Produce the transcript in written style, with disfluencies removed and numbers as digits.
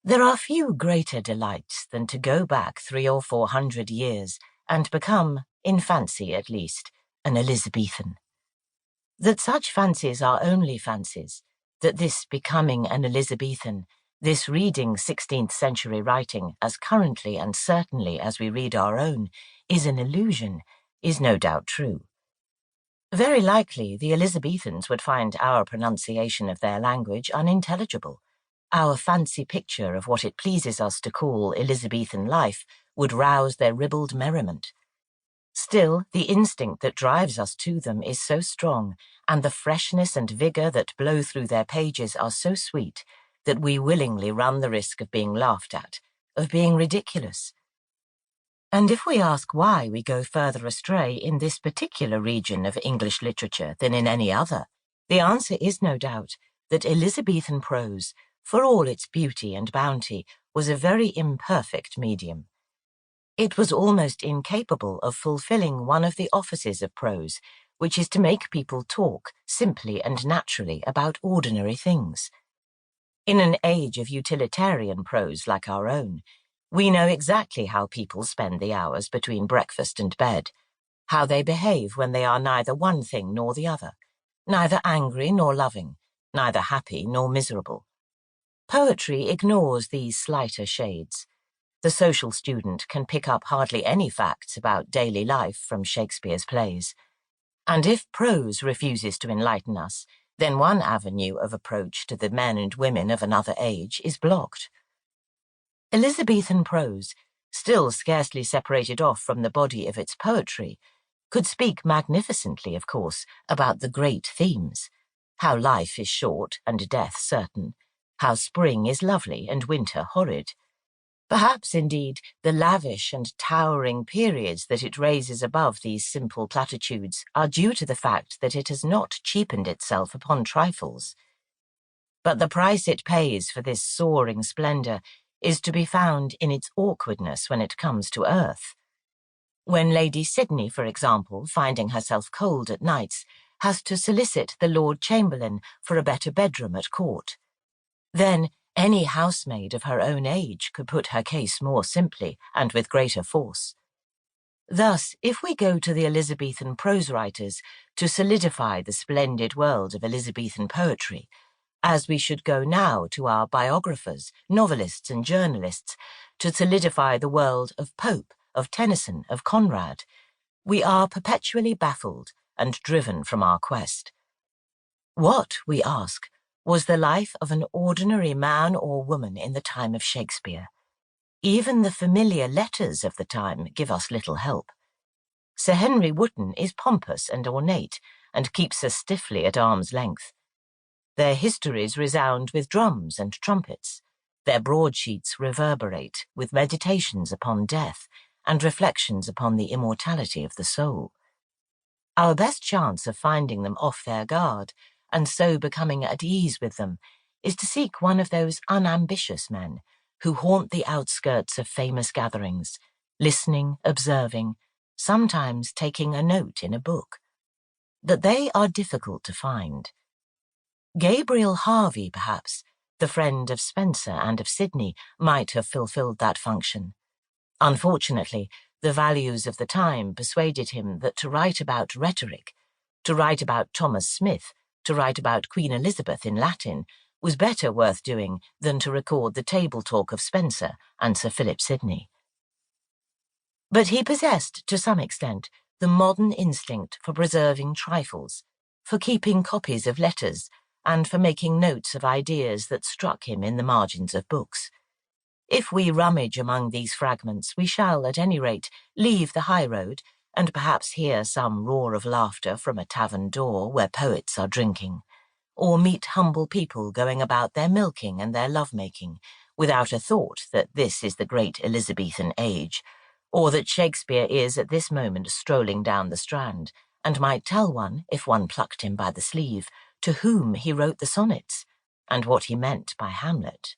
There are few greater delights than to go back 300 or 400 years and become, in fancy at least, an Elizabethan. That such fancies are only fancies, that this becoming an Elizabethan, this reading 16th century writing as currently and certainly as we read our own, is an illusion, is no doubt true. Very likely the Elizabethans would find our pronunciation of their language unintelligible. Our fancy picture of what it pleases us to call Elizabethan life would rouse their ribald merriment. Still, the instinct that drives us to them is so strong, and the freshness and vigour that blow through their pages are so sweet, that we willingly run the risk of being laughed at, of being ridiculous. And if we ask why we go further astray in this particular region of English literature than in any other, the answer is no doubt that Elizabethan prose, for all its beauty and bounty, was a very imperfect medium. It was almost incapable of fulfilling one of the offices of prose, which is to make people talk simply and naturally about ordinary things. In an age of utilitarian prose like our own, we know exactly how people spend the hours between breakfast and bed, how they behave when they are neither one thing nor the other, neither angry nor loving, neither happy nor miserable. Poetry ignores these slighter shades. The social student can pick up hardly any facts about daily life from Shakespeare's plays. And if prose refuses to enlighten us, then one avenue of approach to the men and women of another age is blocked. Elizabethan prose, still scarcely separated off from the body of its poetry, could speak magnificently, of course, about the great themes: how life is short and death certain, how spring is lovely and winter horrid. Perhaps, indeed, the lavish and towering periods that it raises above these simple platitudes are due to the fact that it has not cheapened itself upon trifles. But the price it pays for this soaring splendour is to be found in its awkwardness when it comes to earth. When Lady Sidney, for example, finding herself cold at nights, has to solicit the Lord Chamberlain for a better bedroom at court, then any housemaid of her own age could put her case more simply and with greater force. Thus, if we go to the Elizabethan prose writers to solidify the splendid world of Elizabethan poetry, as we should go now to our biographers, novelists and journalists to solidify the world of Pope, of Tennyson, of Conrad, we are perpetually baffled and driven from our quest. What, we ask, was the life of an ordinary man or woman in the time of Shakespeare? Even the familiar letters of the time give us little help. Sir Henry Wotton is pompous and ornate, and keeps us stiffly at arm's length. Their histories resound with drums and trumpets. Their broadsheets reverberate with meditations upon death and reflections upon the immortality of the soul. Our best chance of finding them off their guard, and so becoming at ease with them, is to seek one of those unambitious men who haunt the outskirts of famous gatherings, listening, observing, sometimes taking a note in a book. That they are difficult to find. Gabriel Harvey, perhaps, the friend of Spencer and of Sidney, might have fulfilled that function. Unfortunately, the values of the time persuaded him that to write about rhetoric, to write about Thomas Smith, to write about Queen Elizabeth in Latin, was better worth doing than to record the table talk of Spencer and Sir Philip Sidney. But he possessed, to some extent, the modern instinct for preserving trifles, for keeping copies of letters, and for making notes of ideas that struck him in the margins of books. If we rummage among these fragments, we shall, at any rate, leave the high road, and perhaps hear some roar of laughter from a tavern door where poets are drinking, or meet humble people going about their milking and their love-making, without a thought that this is the great Elizabethan age, or that Shakespeare is at this moment strolling down the Strand, and might tell one, if one plucked him by the sleeve, to whom he wrote the sonnets, and what he meant by Hamlet.